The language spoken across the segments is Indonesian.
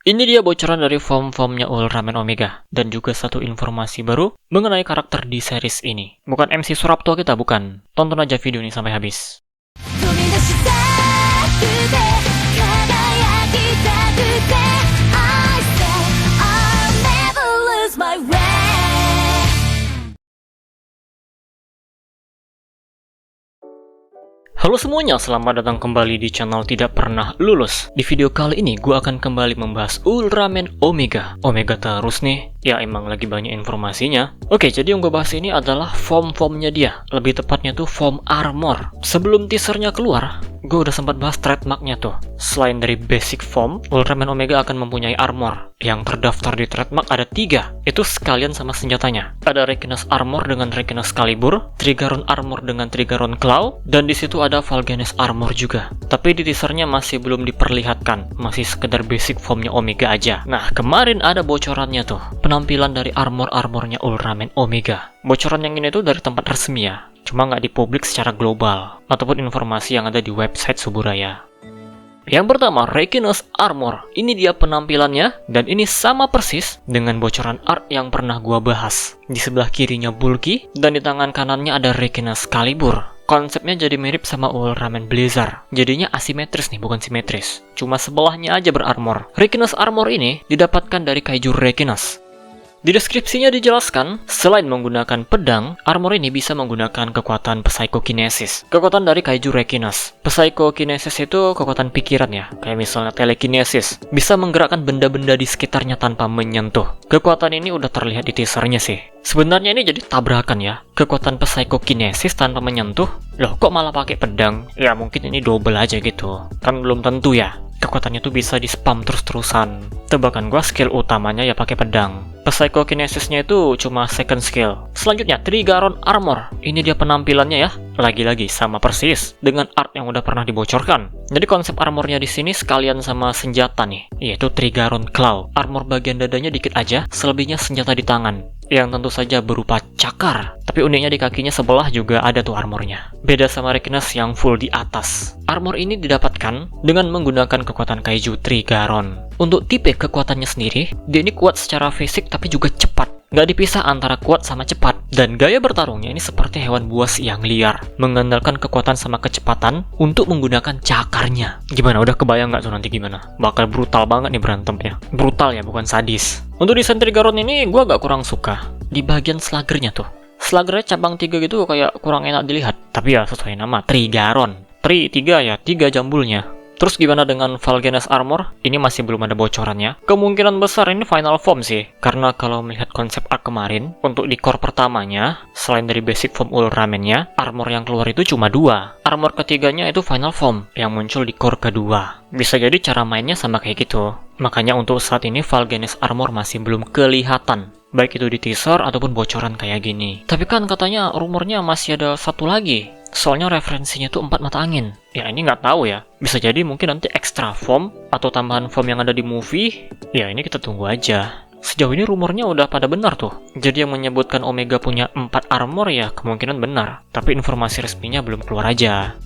Ini dia bocoran dari form-formnya Ultraman Omega. Dan juga satu informasi baru mengenai karakter di series ini. Bukan MC Surapto kita, bukan. Tonton aja video ini sampai habis. Halo semuanya, selamat datang kembali di channel Tidak Pernah Lulus. Di video kali ini, gue akan kembali membahas Ultraman Omega. Omega terus nih, ya emang lagi banyak informasinya. Oke, jadi yang gue bahas ini adalah form-formnya dia. Lebih tepatnya tuh form armor. Sebelum teasernya keluar, gue udah sempat bahas trademarknya tuh. Selain dari basic form, Ultraman Omega akan mempunyai armor. Yang terdaftar di trademark ada 3. Itu sekalian sama senjatanya. Ada Rekinas Armor dengan Rekinas Excalibur, Trigaron Armor dengan Trigaron Claw, dan di situ ada Valgenes Armor juga. Tapi di teasernya masih belum diperlihatkan, masih sekedar basic formnya Omega aja. Nah, kemarin ada bocorannya tuh, penampilan dari armor-armornya Ultraman Omega. Bocoran yang ini tuh dari tempat resmi ya, cuma nggak dipublik secara global, ataupun informasi yang ada di website Suburaya. Yang pertama, Rekinas Armor. Ini dia penampilannya, dan ini sama persis dengan bocoran art yang pernah gua bahas. Di sebelah kirinya bulky, dan di tangan kanannya ada Rekinas Excalibur. Konsepnya jadi mirip sama Ultraman Blizzard. Jadinya asimetris nih, bukan simetris. Cuma sebelahnya aja berarmor. Rekinas Armor ini didapatkan dari Kaiju Rekinas. Di deskripsinya dijelaskan, selain menggunakan pedang, armor ini bisa menggunakan kekuatan Psychokinesis. Kekuatan dari Kaiju Rekinas. Psychokinesis itu kekuatan pikiran ya, kayak misalnya telekinesis. Bisa menggerakkan benda-benda di sekitarnya tanpa menyentuh. Kekuatan ini udah terlihat di teasernya sih. Sebenarnya ini jadi tabrakan ya. Kekuatan Psychokinesis tanpa menyentuh. Loh, kok malah pakai pedang? Ya mungkin ini double aja gitu. Kan belum tentu ya. Kekuatannya tuh bisa di-spam terus-terusan. Tebakan gua skill utamanya ya pakai pedang. Psychokinesisnya itu cuma second skill. Selanjutnya, Trigaron Armor. Ini dia penampilannya ya. Lagi-lagi sama persis dengan art yang udah pernah dibocorkan. Jadi konsep armornya di sini sekalian sama senjata nih, yaitu Trigaron Claw. Armor bagian dadanya dikit aja, selebihnya senjata di tangan. Yang tentu saja berupa cakar. Tapi uniknya di kakinya sebelah juga ada tuh armornya. Beda sama Rekinas yang full di atas. Armor ini didapatkan dengan menggunakan kekuatan Kaiju Trigaron. Untuk tipe kekuatannya sendiri, dia ini kuat secara fisik tapi juga cepat. Nggak dipisah antara kuat sama cepat. Dan gaya bertarungnya ini seperti hewan buas yang liar. Mengandalkan kekuatan sama kecepatan untuk menggunakan cakarnya. Gimana, udah kebayang nggak tuh nanti gimana? Bakal brutal banget nih berantemnya. Brutal ya, bukan sadis. Untuk desain Trigaron ini gue agak kurang suka. Di bagian slagernya tuh. Slagernya cabang 3 gitu kayak kurang enak dilihat. Tapi ya sesuai nama, Trigaron. Tri 3 ya, 3 jambulnya. Terus gimana dengan Valgenes Armor? Ini masih belum ada bocorannya. Kemungkinan besar ini final form sih. Karena kalau melihat konsep art kemarin, untuk di core pertamanya, selain dari basic form Ultraman-nya, armor yang keluar itu cuma 2. Armor ketiganya itu final form, yang muncul di core kedua. Bisa jadi cara mainnya sama kayak gitu. Makanya untuk saat ini Valgenes Armor masih belum kelihatan. Baik itu di teaser ataupun bocoran kayak gini. Tapi kan katanya rumornya masih ada satu lagi. Soalnya referensinya tuh 4 mata angin. Ya ini nggak tahu ya. Bisa jadi mungkin nanti extra form atau tambahan form yang ada di movie. Ya ini kita tunggu aja. Sejauh ini rumornya udah pada benar tuh. Jadi yang menyebutkan Omega punya 4 armor ya kemungkinan benar. Tapi informasi resminya belum keluar aja.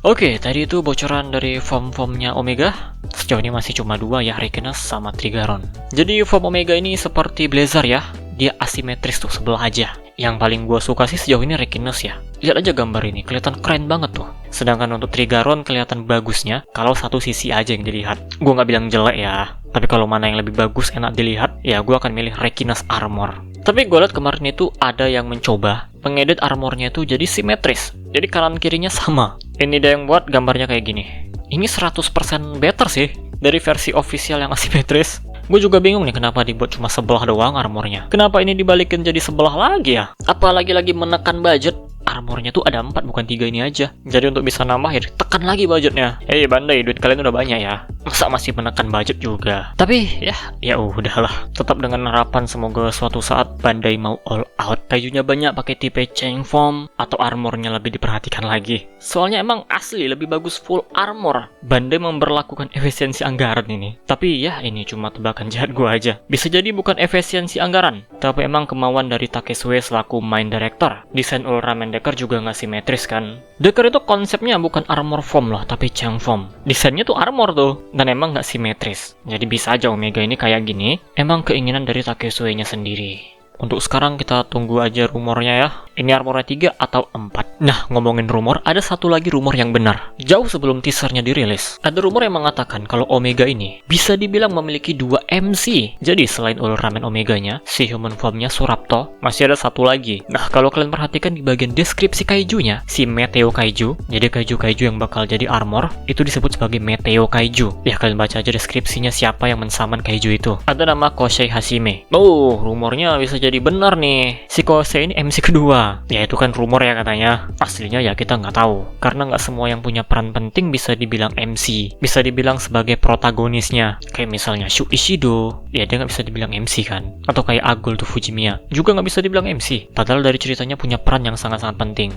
Oke, tadi itu bocoran dari form-formnya Omega. Sejauh ini masih cuma 2 ya, Rekinas sama Trigaron. Jadi form Omega ini seperti Blizzard ya. Dia asimetris tuh sebelah aja. Yang paling gue suka sih sejauh ini Rekinas ya. Lihat aja gambar ini, kelihatan keren banget tuh. Sedangkan untuk Trigaron kelihatan bagusnya kalau satu sisi aja yang dilihat. Gue nggak bilang jelek ya. Tapi kalau mana yang lebih bagus enak dilihat, ya gue akan milih Rekinas Armor. Tapi gue lihat kemarin itu ada yang mencoba mengedit armornya itu jadi simetris. Jadi kanan kirinya sama. Ini dia yang buat gambarnya kayak gini. Ini 100% better sih dari versi official yang asimetris. Gue juga bingung nih kenapa dibuat cuma sebelah doang armornya. Kenapa ini dibalikin jadi sebelah lagi ya? Apalagi lagi menekan budget. Armornya tuh ada 4 bukan 3 ini aja. Jadi untuk bisa nambah ya tekan lagi budgetnya. Hei Bandai, duit kalian udah banyak ya. Masa masih menekan budget juga? Tapi ya udahlah. Tetap dengan harapan semoga suatu saat Bandai mau all out. Kajunya banyak pakai tipe chain form atau armornya lebih diperhatikan lagi. Soalnya emang asli lebih bagus full armor. Bandai memberlakukan efisiensi anggaran ini. Tapi ya ini cuma tebakan jahat gua aja. Bisa jadi bukan efisiensi anggaran, tapi emang kemauan dari Takesue selaku main director. Desain Ultraman Decker juga nggak simetris kan. Decker itu konsepnya bukan armor foam loh, tapi Chang foam. Desainnya tuh armor tuh, dan emang nggak simetris. Jadi bisa aja Omega ini kayak gini, emang keinginan dari Takesue-nya sendiri. Untuk sekarang kita tunggu aja rumornya ya. Ini armornya 3 atau 4. Nah, ngomongin rumor, ada satu lagi rumor yang benar. Jauh sebelum teasernya dirilis, ada rumor yang mengatakan kalau Omega ini bisa dibilang memiliki 2 MC. Jadi selain Ultraman Omeganya, si human formnya Surapto, masih ada satu lagi. Nah, kalau kalian perhatikan di bagian deskripsi kaijunya, si Meteo Kaiju, jadi kaiju-kaiju yang bakal jadi armor, itu disebut sebagai Meteo Kaiju. Ya, kalian baca aja deskripsinya siapa yang mensaman kaiju itu. Ada nama Kosei Hashime. Oh, rumornya bisa jadi benar nih. Si Kosei ini MC kedua. Ya itu kan rumor ya katanya. Aslinya ya kita nggak tahu. Karena nggak semua yang punya peran penting bisa dibilang MC. Bisa dibilang sebagai protagonisnya. Kayak misalnya Shu Ishido. Ya dia nggak bisa dibilang MC kan. Atau kayak Agul to Fujimiya. Juga nggak bisa dibilang MC. Padahal dari ceritanya punya peran yang sangat-sangat penting.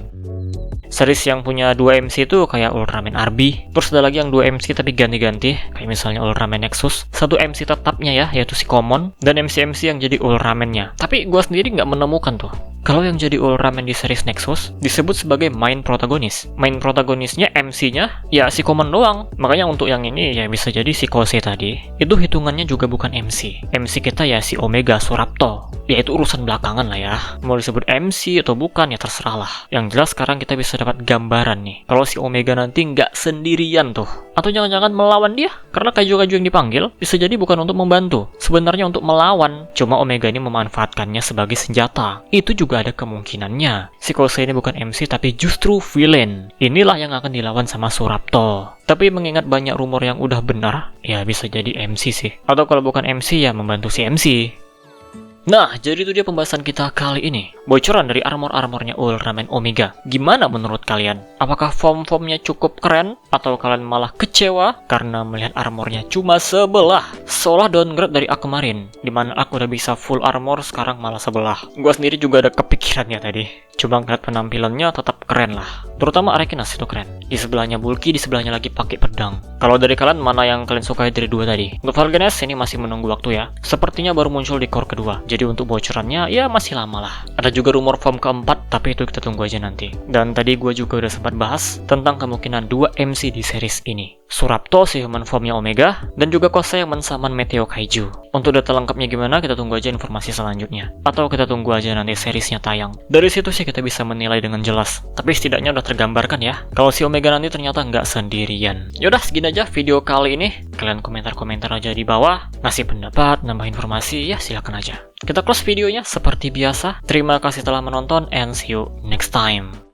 Series yang punya 2 MC itu kayak Ultraman Arby. Terus ada lagi yang 2 MC tapi ganti-ganti. Kayak misalnya Ultraman Nexus. Satu MC tetapnya ya, yaitu si Common. Dan MC-MC yang jadi Ultraman-nya. Tapi gue sendiri nggak menemukan tuh. Kalau yang jadi Ultraman di series Nexus disebut sebagai main protagonis. Main protagonisnya MC-nya ya si Common doang. Makanya untuk yang ini ya bisa jadi si Kosei tadi. Itu hitungannya juga bukan MC. MC kita ya si Omega Surapto. Ya itu urusan belakangan lah ya. Mau disebut MC atau bukan ya terserah lah. Yang jelas sekarang kita bisa dapat gambaran nih. Kalau si Omega nanti nggak sendirian tuh. Atau jangan-jangan melawan dia. Karena kaiju-kaiju yang dipanggil bisa jadi bukan untuk membantu. Sebenarnya untuk melawan. Cuma Omega ini memanfaatkannya sebagai senjata. Itu juga ada kemungkinannya. Si Kosei ini bukan MC tapi justru villain. Inilah yang akan dilawan sama Surapto. Tapi mengingat banyak rumor yang udah benar, ya bisa jadi MC sih. Atau kalau bukan MC ya membantu si MC. Nah, jadi itu dia pembahasan kita kali ini. Bocoran dari armor-armornya Ultraman Omega. Gimana menurut kalian? Apakah form-formnya cukup keren? Atau kalian malah kecewa karena melihat armornya cuma sebelah? Seolah downgrade dari arc kemarin, dimana arc udah bisa full armor, sekarang malah sebelah. Gua sendiri juga ada kepikirannya tadi. Coba ngeliat penampilannya tetap keren lah. Terutama Arekinas itu keren. Di sebelahnya bulky, di sebelahnya lagi pakai pedang. Kalau dari kalian, mana yang kalian sukai dari dua tadi? Untuk Varganes ini masih menunggu waktu ya. Sepertinya baru muncul di core kedua. Jadi untuk bocorannya ya masih lama lah. Ada juga rumor form keempat, tapi itu kita tunggu aja nanti. Dan tadi gue juga udah sempat bahas tentang kemungkinan 2 MC di series ini. Surapto si human formnya Omega, dan juga Kosei yang mensaman Meteo Kaiju. Untuk data lengkapnya gimana, kita tunggu aja informasi selanjutnya. Atau kita tunggu aja nanti seriesnya tayang. Dari situ sih kita bisa menilai dengan jelas. Tapi setidaknya udah tergambarkan ya, kalau si Omega nanti ternyata nggak sendirian. Yaudah, segini aja video kali ini. Kalian komentar-komentar aja di bawah. Ngasih pendapat, nambah informasi, ya silakan aja. Kita close videonya seperti biasa. Terima kasih telah menonton and see you next time.